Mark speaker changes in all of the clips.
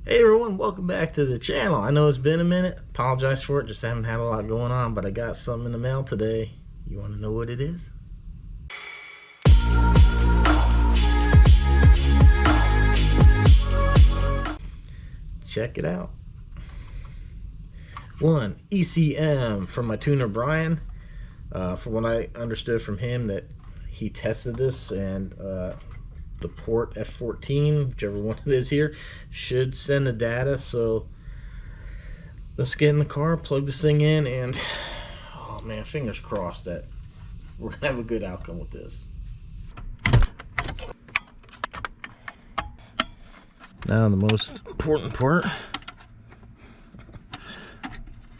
Speaker 1: Hey everyone, welcome back to the channel. I know it's been a minute. Apologize for it, just haven't had a lot going on, but I got something in the mail today. You want to know what it is? Check it out. One ECM from my tuner Brian. From what I understood from him, that he tested this and the port F14, whichever one it is here, should send the data. So let's get in the car, plug this thing in, and oh man, fingers crossed that we're gonna have a good outcome with this. Now the most important part,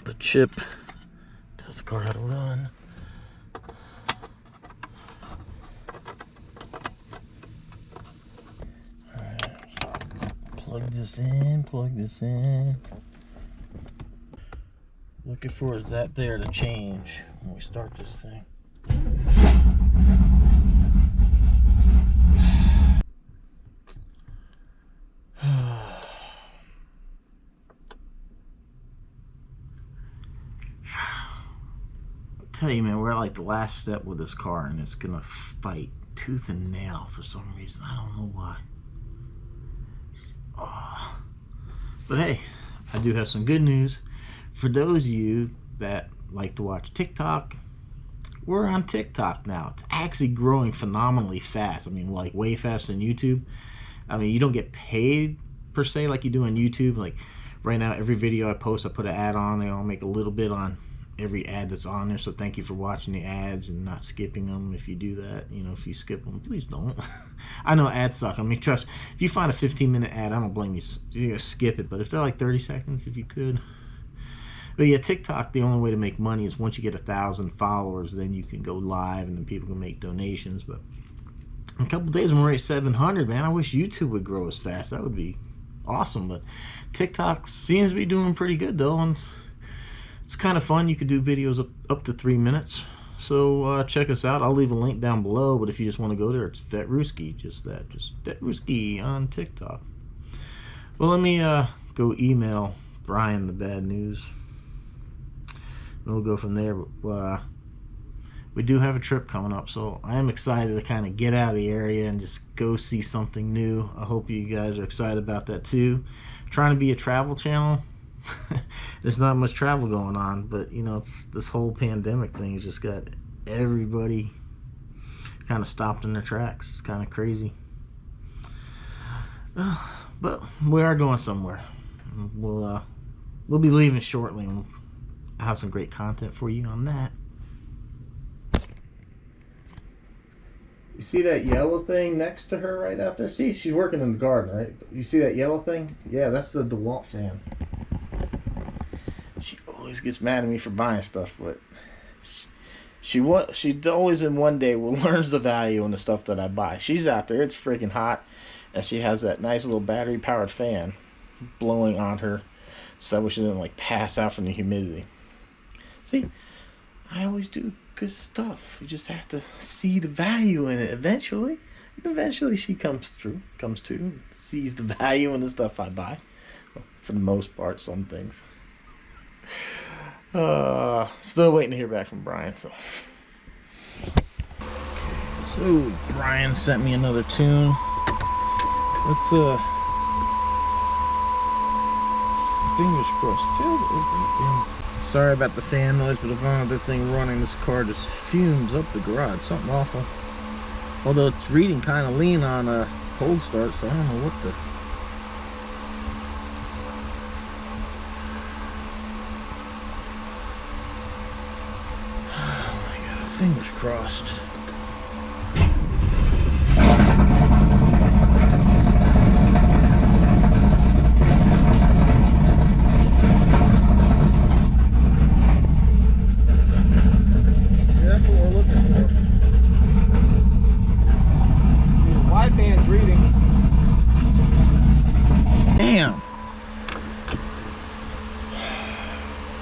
Speaker 1: the chip tells the car how to run. Plug this in. Looking for is that there to change when we start this thing. I'll tell you, man, we're at like the last step with this car, and it's gonna fight tooth and nail for some reason. I don't know why. But hey, I do have some good news. For those of you that like to watch TikTok, we're on TikTok now. It's actually growing phenomenally fast. I mean, like way faster than YouTube. I mean, you don't get paid per se like you do on YouTube. Like right now, every video I post, I put an ad on. I'll make a little bit on every ad that's on there. So thank you for watching the ads and not skipping them. If you do that, you know, if you skip them, please don't. I know ads suck. I mean, trust, if you find a 15-minute ad, I don't blame you. You gotta skip it. But if they're like 30 seconds, if you could. But yeah, TikTok, the only way to make money is once you get 1,000 followers, then you can go live and then people can make donations. But in a couple of days, when we're at 700, man, I wish YouTube would grow as fast. That would be awesome. But TikTok seems to be doing pretty good, though. And it's kind of fun. You could do videos up to 3 minutes. So check us out. I'll leave a link down below. But if you just want to go there, it's Vetruski. Just that. Just Vetruski on TikTok. Well, let me go email Brian the bad news. We'll go from there. But we do have a trip coming up, so I am excited to kind of get out of the area and just go see something new. I hope you guys are excited about that too. Trying to be a travel channel. There's not much travel going on, but you know, it's this whole pandemic thing has just got everybody kind of stopped in their tracks. It's kind of crazy. But we are going somewhere. We'll be leaving shortly, and I have some great content for you on that. You see that yellow thing next to her right out there? See, she's working in the garden, right? You see that yellow thing? Yeah, that's the DeWalt fan. She always gets mad at me for buying stuff, but she always in one day learns the value in the stuff that I buy. She's out there, it's freaking hot, and she has that nice little battery powered fan blowing on her so that way she doesn't like pass out from the humidity. See, I always do good stuff. You just have to see the value in it eventually. Eventually she comes to, sees the value in the stuff I buy. Well, for the most part, some things. Still waiting to hear back from Brian. So Brian sent me another tune. Let's fingers crossed. Sorry about the fan noise, but if I don't have that thing running, this car just fumes up the garage. Something awful. Although it's reading kind of lean on a cold start, so I don't know what the. Oh my God! Fingers crossed. Damn!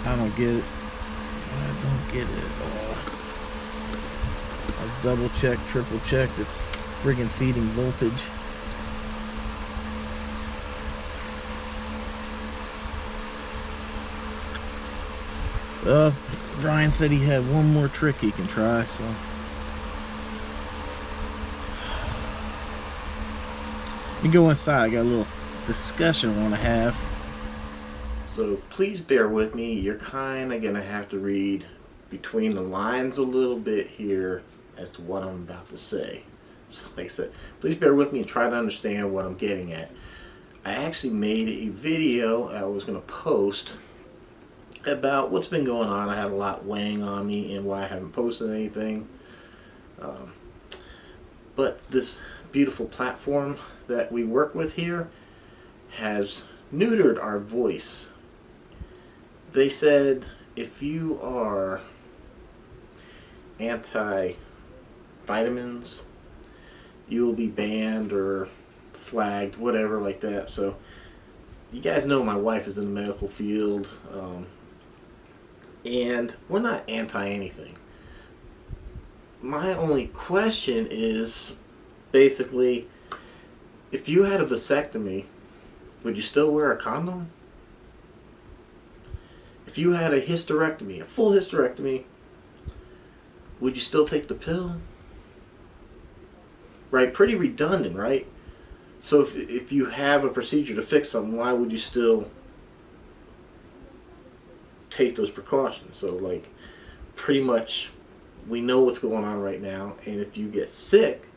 Speaker 1: I don't get it. I don't get it at all. I've double checked, triple checked. It's friggin' feeding voltage. Brian said he had one more trick he can try, so let me go inside. I got a little discussion I want to have. So please bear with me. You're kind of gonna have to read between the lines a little bit here as to what I'm about to say. So like I said, please bear with me and try to understand what I'm getting at. I actually made a video I was going to post about what's been going on. I had a lot weighing on me and why I haven't posted anything. But this beautiful platform that we work with here has neutered our voice. They said if you are anti-vitamins, you will be banned or flagged, whatever like that. So you guys know my wife is in the medical field, and we're not anti anything. My only question is basically, if you had a vasectomy, would you still wear a condom? If you had a hysterectomy, a full hysterectomy, would you still take the pill? Right? Pretty redundant, right? So if you have a procedure to fix something, why would you still take those precautions? So like, pretty much we know what's going on right now, and if you get sick,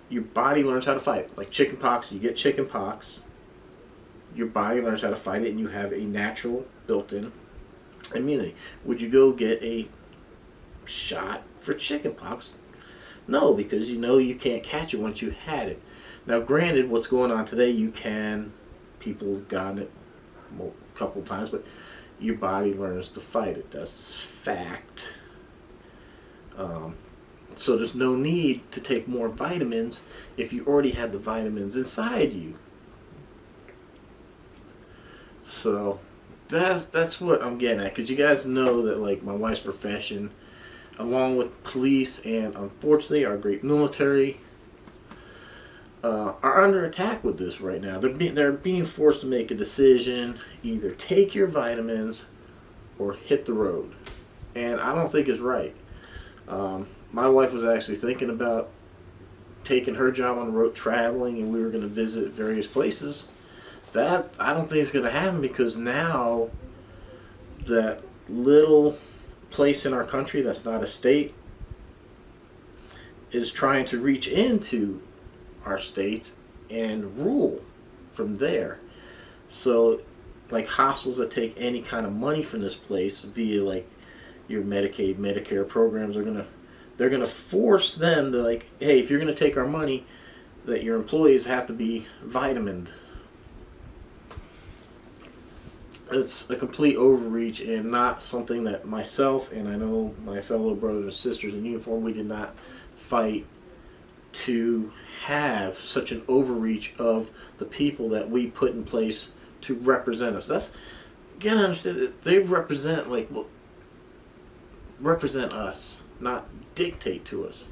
Speaker 1: your body learns how to fight it. Like chicken pox, you get chicken pox, your body learns how to fight it, and you have a natural built-in immunity. Would you go get a shot for chicken pox? No, because you know you can't catch it once you had it. Now, granted, what's going on today, people have gotten it a couple times, but your body learns to fight it. That's fact. So there's no need to take more vitamins if you already have the vitamins inside you. So that's what I'm getting at, because you guys know that like my wife's profession, along with police and unfortunately our great military, are under attack with this right now. They're being forced to make a decision: either take your vitamins or hit the road. And I don't think it's right. My wife was actually thinking about taking her job on the road, traveling, and we were going to visit various places. That I don't think is going to happen, because now that little place in our country that's not a state is trying to reach into our states and rule from there. So like hospitals that take any kind of money from this place via like your Medicaid, Medicare programs they're gonna force them to like, hey, if you're gonna take our money, that your employees have to be vitamined. It's a complete overreach and not something that myself and I know my fellow brothers and sisters in uniform, we did not fight to have such an overreach of the people that we put in place to represent us. That's, you gotta understand that they represent represent us, not dictate to us.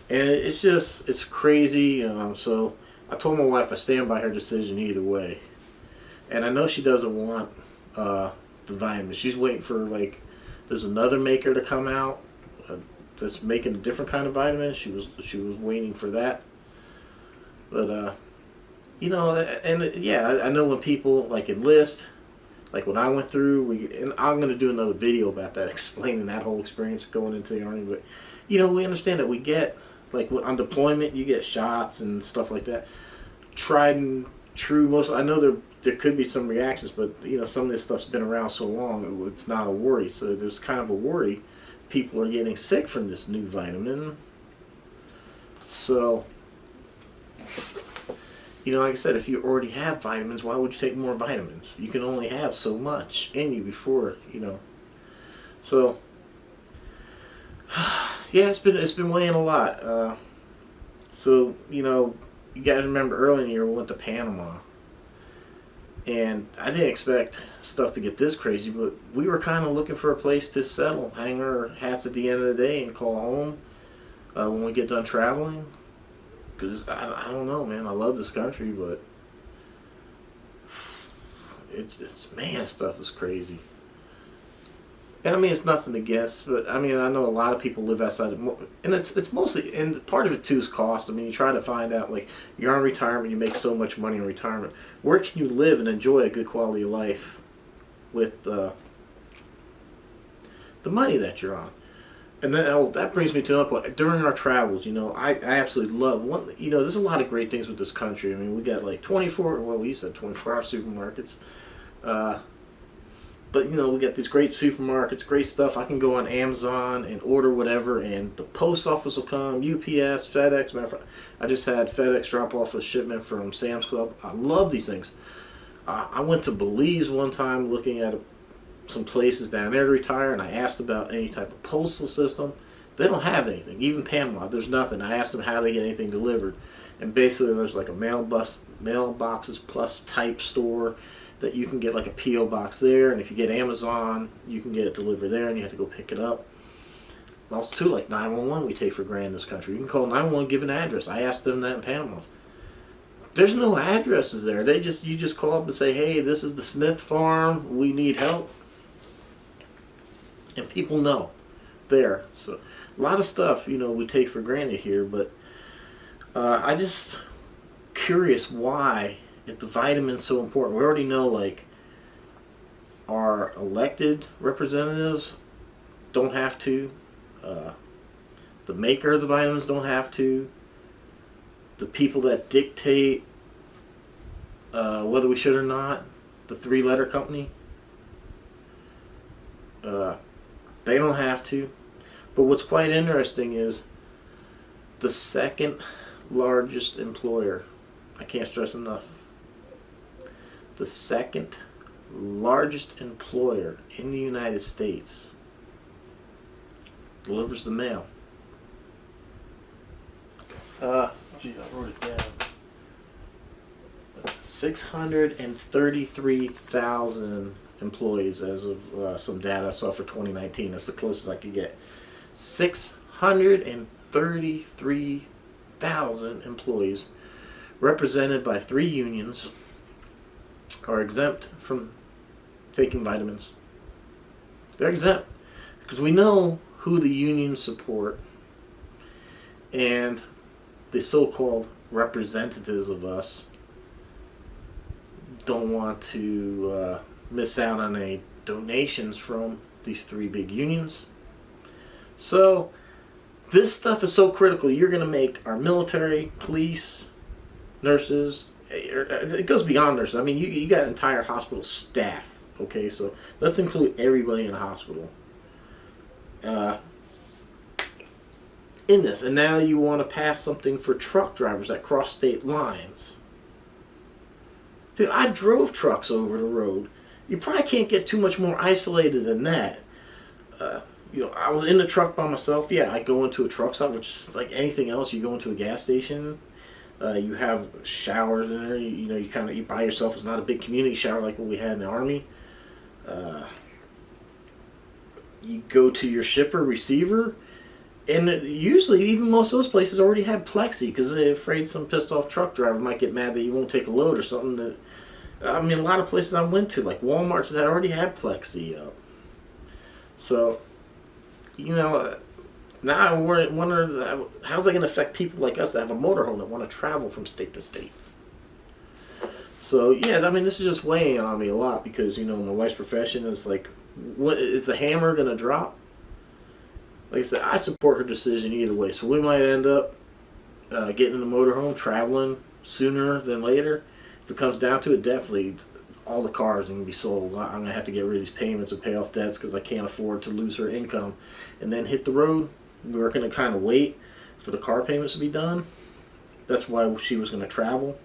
Speaker 1: And it's crazy. So I told my wife I stand by her decision either way. And I know she doesn't want the vitamins. She's waiting for there's another maker to come out that's making a different kind of vitamin. She was waiting for that. But I know when people enlist, like what I went through, and I'm going to do another video about that, explaining that whole experience going into the Army. But we understand that we get on deployment, you get shots and stuff like that. Tried and true. I know there could be some reactions, but some of this stuff's been around so long, it's not a worry. So there's kind of a worry. People are getting sick from this new vitamin. So, like I said, if you already have vitamins, why would you take more vitamins? You can only have so much in you before, So, yeah, it's been weighing a lot. So, you guys remember earlier in the year we went to Panama. And I didn't expect stuff to get this crazy, but we were kind of looking for a place to settle, hang our hats at the end of the day, and call home when we get done traveling. Because I don't know, man. I love this country, but it's stuff is crazy. And I mean, it's nothing against, but I mean, I know a lot of people live outside, and it's mostly, and part of it too is cost. I mean, you try to find out, like, you're on retirement, you make so much money in retirement. Where can you live and enjoy a good quality of life with the money that you're on? And then, oh, that brings me to another point. During our travels, you know, I absolutely love one. You know, there's a lot of great things with this country. I mean, we got like 24. Well, we used to have 24-hour supermarkets. But you know, we got these great supermarkets, great stuff. I can go on Amazon and order whatever, and the post office will come, UPS, FedEx. Matter of fact, I just had FedEx drop off a shipment from Sam's Club. I love these things. I went to Belize one time looking at some places down there to retire, and I asked about any type of postal system. They don't have anything. Even Panama, there's nothing. I asked them how they get anything delivered, and basically there's like a mailboxes plus type store that you can get like a P.O. box there, and if you get Amazon, you can get it delivered there, and you have to go pick it up. Also, too, like 911 we take for granted in this country. You can call 911, give an address. I asked them that in Panama. There's no addresses there. You just call up and say, hey, this is the Smith farm, we need help. And people know there. So a lot of stuff, you know, we take for granted here, but I just curious why, if the vitamin's so important. We already know, like, our elected representatives don't have to. The maker of the vitamins don't have to. The people that dictate whether we should or not, the three-letter company, they don't have to. But what's quite interesting is the second largest employer, I can't stress enough, the second largest employer in the United States delivers the mail. Gee, I wrote it down. 633,000 employees as of some data I saw for 2019. That's the closest I could get. 633,000 employees, represented by 3 unions, are exempt from taking vitamins. They're exempt because we know who the unions support, and the so-called representatives of us don't want to miss out on any donations from these 3 big unions. So this stuff is so critical. You're going to make our military, police, nurses, it goes beyond nurses. I mean, you got entire hospital staff, okay? So let's include everybody in the hospital in this. And now you want to pass something for truck drivers that cross state lines. Dude, I drove trucks over the road. You probably can't get too much more isolated than that. You know, I was in the truck by myself. Yeah, I go into a truck stop, which is like anything else. You go into a gas station. You have showers in there. You know, you by yourself. It's not a big community shower like what we had in the Army. You go to your shipper, receiver, and usually even most of those places already have plexi because they're afraid some pissed off truck driver might get mad that you won't take a load or something. That, I mean, a lot of places I went to, like Walmart's, that already had plexi up. So, you know, now I wonder how's that going to affect people like us that have a motorhome that want to travel from state to state. So yeah, I mean, this is just weighing on me a lot because, you know, my wife's profession is like, what is the hammer going to drop? Like I said, I support her decision either way. So we might end up getting in the motorhome, traveling sooner than later. If it comes down to it, definitely all the cars are going to be sold. I'm going to have to get rid of these payments and pay off debts because I can't afford to lose her income and then hit the road. We were going to kind of wait for the car payments to be done. That's why she was going to travel.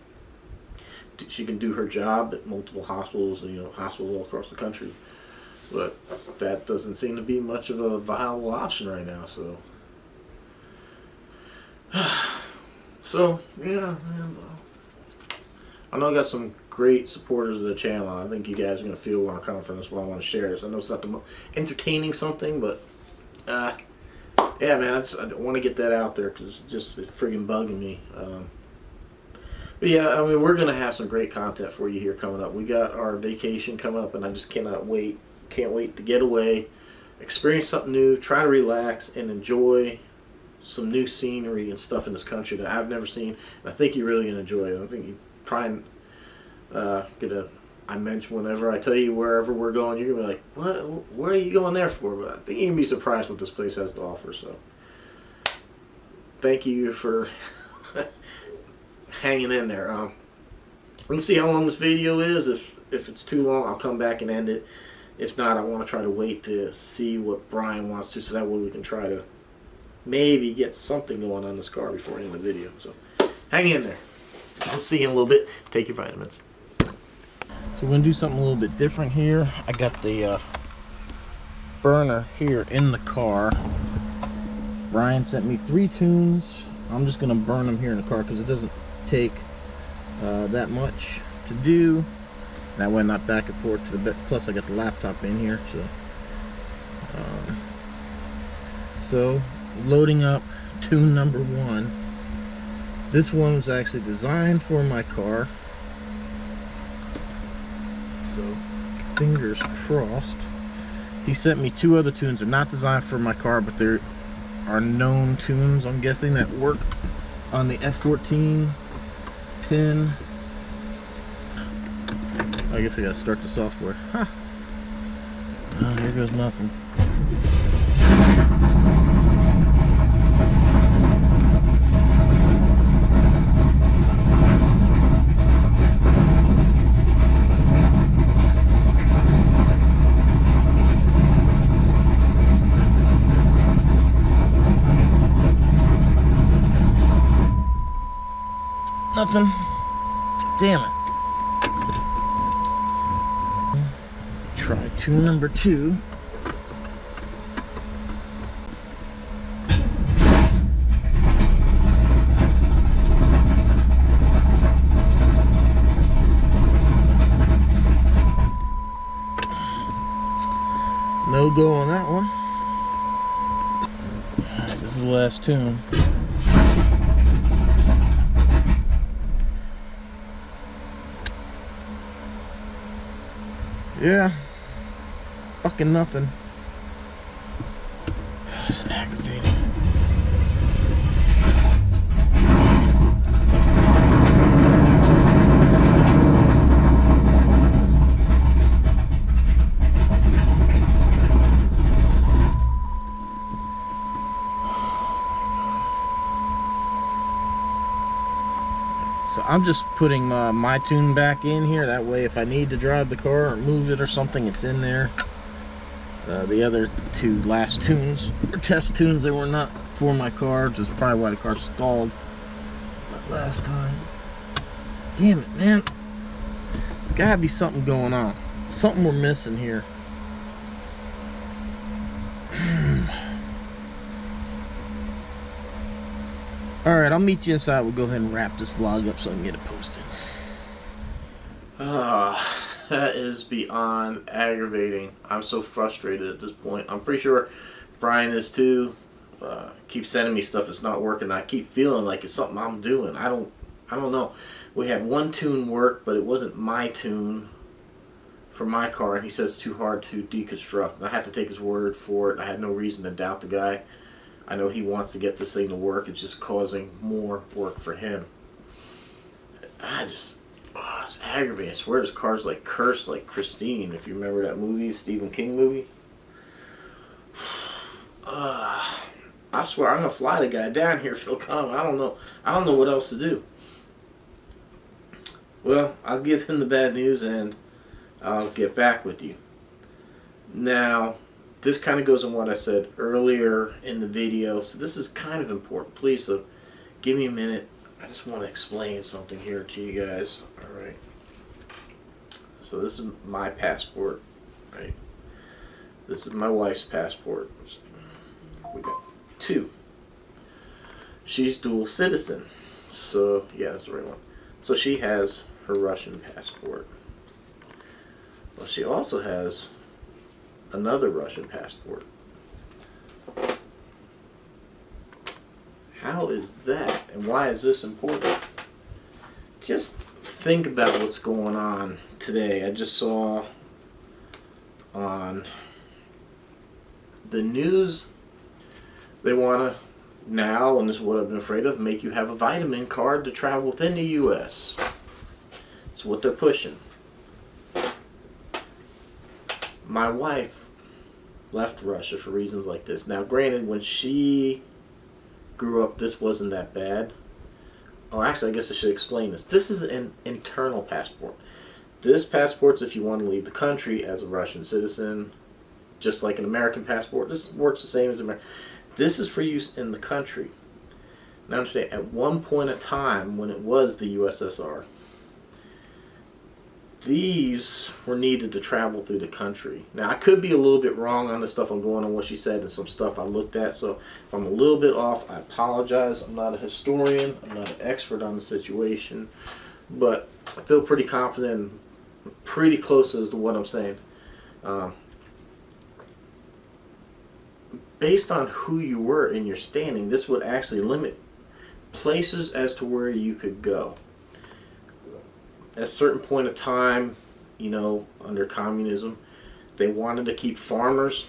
Speaker 1: She can do her job at multiple hospitals, you know, hospitals all across the country. But that doesn't seem to be much of a viable option right now. So yeah, I know I got some great supporters of the channel. I think you guys are going to feel where I'm coming from. That's why I want to share this. I know it's not the most entertaining something, but yeah, man, I want to get that out there because it's friggin' bugging me. But yeah, I mean, we're going to have some great content for you here coming up. We got our vacation coming up, and I just cannot wait. Can't wait to get away, experience something new, try to relax, and enjoy some new scenery and stuff in this country that I've never seen. And I think you're really gonna enjoy it. I think you try and I mention whenever I tell you wherever we're going, you're gonna be like, "What? Where are you going there for?" But I think you're gonna be surprised what this place has to offer. So, thank you for hanging in there. We can see how long this video is. If it's too long, I'll come back and end it. If not, I want to try to wait to see what Brian wants to, so that way we can try to maybe get something going on this car before I end the video. So hang in there. I'll see you in a little bit. Take your vitamins. So we're going to do something a little bit different here. I got the burner here in the car. Brian sent me 3 tunes. I'm just going to burn them here in the car because it doesn't take that much to do. That way I'm not back and forth to the bed. Plus I got the laptop in here. So loading up tune number 1. This one was actually designed for my car, so fingers crossed. He sent me 2 other tunes. They're not designed for my car, but there are known tunes, I'm guessing, that work on the F14 pin. I guess I gotta start the software. Huh. Oh, here goes nothing. Nothing. Damn it. Try tune number 2. No go on that one. Alright, this is the last tune. Yeah, fucking nothing. It's aggravating. So I'm just putting my tune back in here. That way if I need to drive the car or move it or something, it's in there. The other 2 last tunes were test tunes. They were not for my car, which is probably why the car stalled that last time. Damn it, man. There's gotta be something going on. Something we're missing here. Alright, I'll meet you inside. We'll go ahead and wrap this vlog up so I can get it posted. That is beyond aggravating. I'm so frustrated at this point. I'm pretty sure Brian is too. Keeps sending me stuff that's not working. I keep feeling like it's something I'm doing. I don't know. We had 1 tune work, but it wasn't my tune for my car, and he says it's too hard to deconstruct. And I had to take his word for it. I had no reason to doubt the guy. I know he wants to get this thing to work. It's just causing more work for him. It's aggravating. I swear this car's like cursed like Christine, if you remember that movie, Stephen King movie. I swear I'm gonna fly the guy down here if he'll come. I don't know what else to do. Well, I'll give him the bad news and I'll get back with you. Now, this kind of goes on what I said earlier in the video, so this is kind of important. Please, so give me a minute. I just want to explain something here to you guys. Alright. So this is my passport, right? This is my wife's passport. We got 2. She's dual citizen. So, yeah, that's the right one. So she has her Russian passport. Well, she also has another Russian passport. How is that? And why is this important? Just think about what's going on today. I just saw on The news, they want to now, and this is what I've been afraid of, make you have a vitamin card to travel within the U.S. That's what they're pushing. My wife left Russia for reasons like this. Now, granted, when she grew up, this wasn't that bad. Oh, actually, I guess I should explain this. This is an internal passport. This passport's if you want to leave the country as a Russian citizen, just like an American passport. This works the same as American. This is for use in the country. Now understand, at one point in time when it was the USSR, these were needed to travel through the country. Now I could be a little bit wrong on the stuff I'm going on what she said and some stuff I looked at, so if I'm a little bit off, I apologize. I'm not a historian, I'm not an expert on the situation, but I feel pretty confident and pretty close as to what I'm saying. Based on who you were in your standing, this would actually limit places as to where you could go. At a certain point of time, you know, under communism, they wanted to keep farmers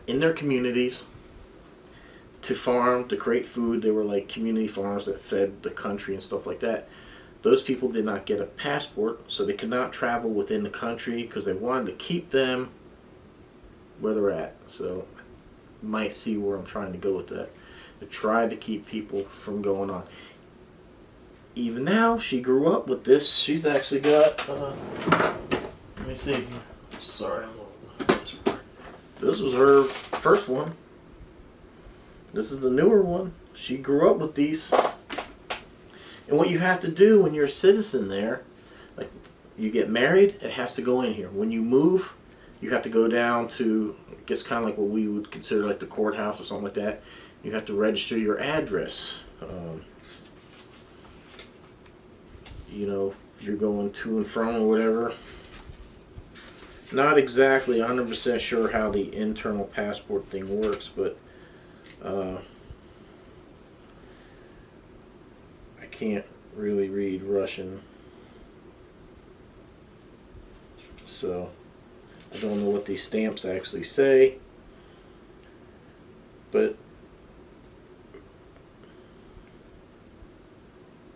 Speaker 1: in their communities to farm, to create food. They were like community farms that fed the country and stuff like that. Those people did not get a passport, so they could not travel within the country because they wanted to keep them where they're at. So you might see where I'm trying to go with that. They tried to keep people from going on. Even now, she grew up with this. She's actually got, let me see. Sorry, this was her first one. This is the newer one. She grew up with these. And what you have to do when you're a citizen there, like you get married, it has to go in here. When you move, you have to go down to, I guess kind of like what we would consider like the courthouse or something like that. You have to register your address. You know, if you're going to and from or whatever. Not exactly 100% sure how the internal passport thing works, but I can't really read Russian, so I don't know what these stamps actually say, but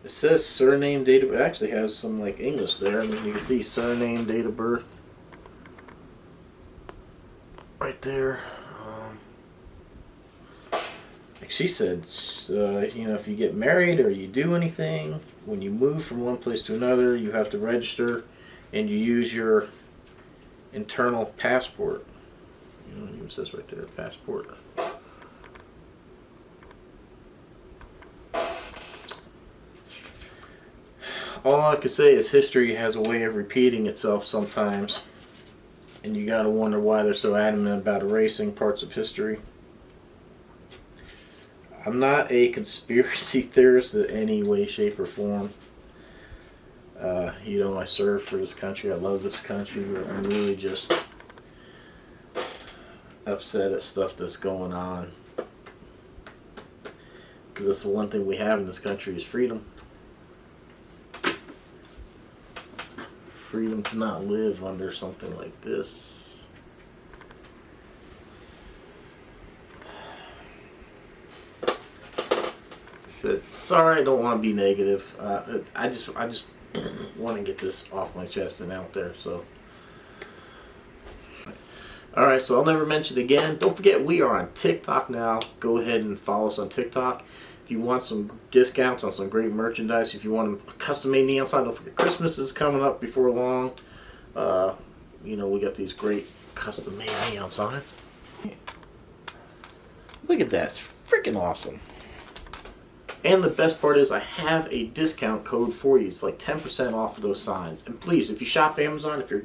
Speaker 1: it says surname, date of, it actually has some like English there. I mean, you can see surname, date of birth right there. Like she said, you know, if you get married or you do anything, when you move from one place to another, you have to register and you use your internal passport. You know, it even says right there, passport. All I can say is history has a way of repeating itself sometimes, and you gotta wonder why they're so adamant about erasing parts of history. I'm not a conspiracy theorist in any way, shape, or form. You know, I serve for this country. I love this country. I'm really just upset at stuff that's going on, because that's the one thing we have in this country is freedom. Freedom to not live under something like this. Says, sorry, I don't want to be negative. I just want to get this off my chest and out there. So, all right. So I'll never mention it again. Don't forget, we are on TikTok now. Go ahead and follow us on TikTok. If you want some discounts on some great merchandise, if you want a custom-made neon sign, don't forget Christmas is coming up before long. You know, we got these great custom-made neon signs. Look at that. It's freaking awesome. And the best part is I have a discount code for you. It's like 10% off of those signs. And please, if you shop Amazon, if you're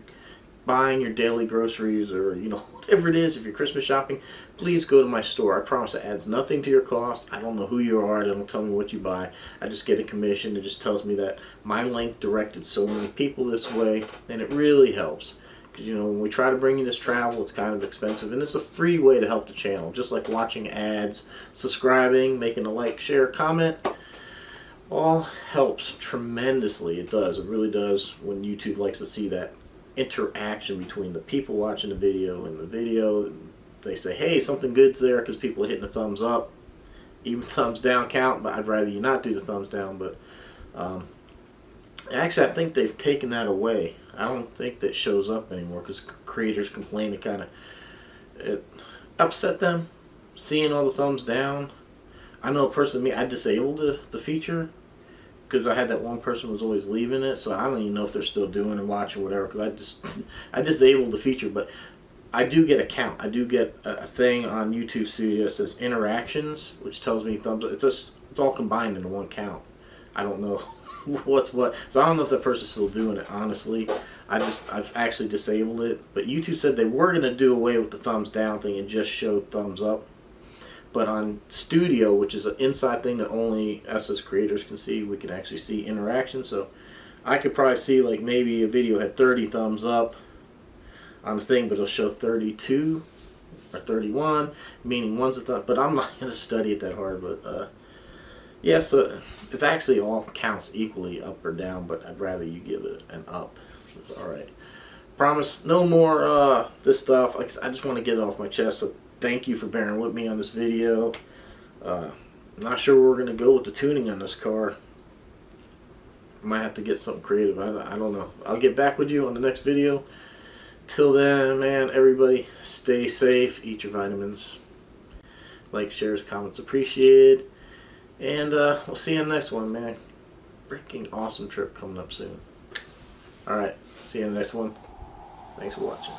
Speaker 1: buying your daily groceries or, you know, whatever it is, if you're Christmas shopping, please go to my store. I promise it adds nothing to your cost. I don't know who you are. They don't tell me what you buy. I just get a commission. It just tells me that my link directed so many people this way, and it really helps. Because, you know, when we try to bring you this travel, it's kind of expensive, and it's a free way to help the channel. Just like watching ads, subscribing, making a like, share, comment. All helps tremendously. It does. It really does when YouTube likes to see that interaction between the people watching the video and the video, they say, hey, something good's there because people are hitting the thumbs up. Even thumbs down count, but I'd rather you not do the thumbs down. But actually, I think they've taken that away. I don't think that shows up anymore because creators complain it upset them seeing all the thumbs down. I know personally, I disabled the feature because I had that one person was always leaving it, so I don't even know if they're still doing and watching whatever. Because I disabled the feature, but I do get a count. I do get a thing on YouTube Studio that says interactions, which tells me thumbs up. It's all combined into one count. I don't know what's what. So I don't know if that person's still doing it, honestly. I've actually disabled it. But YouTube said they were going to do away with the thumbs down thing and just show thumbs up. But on Studio, which is an inside thing that only us as creators can see, we can actually see interactions. So I could probably see like maybe a video had 30 thumbs up on the thing, but it'll show 32 or 31, meaning one's a thumb. But I'm not going to study it that hard. But yeah, so it actually all counts equally up or down, but I'd rather you give it an up. Alright. Promise no more this stuff. I just want to get it off my chest, so thank you for bearing with me on this video. I'm not sure where we're going to go with the tuning on this car. Might have to get something creative. I don't know. I'll get back with you on the next video. Till then, man, everybody stay safe, eat your vitamins. Like, shares, comments appreciated. And we'll see you in the next one, man. Freaking awesome trip coming up soon. Alright, see you in the next one. Thanks for watching.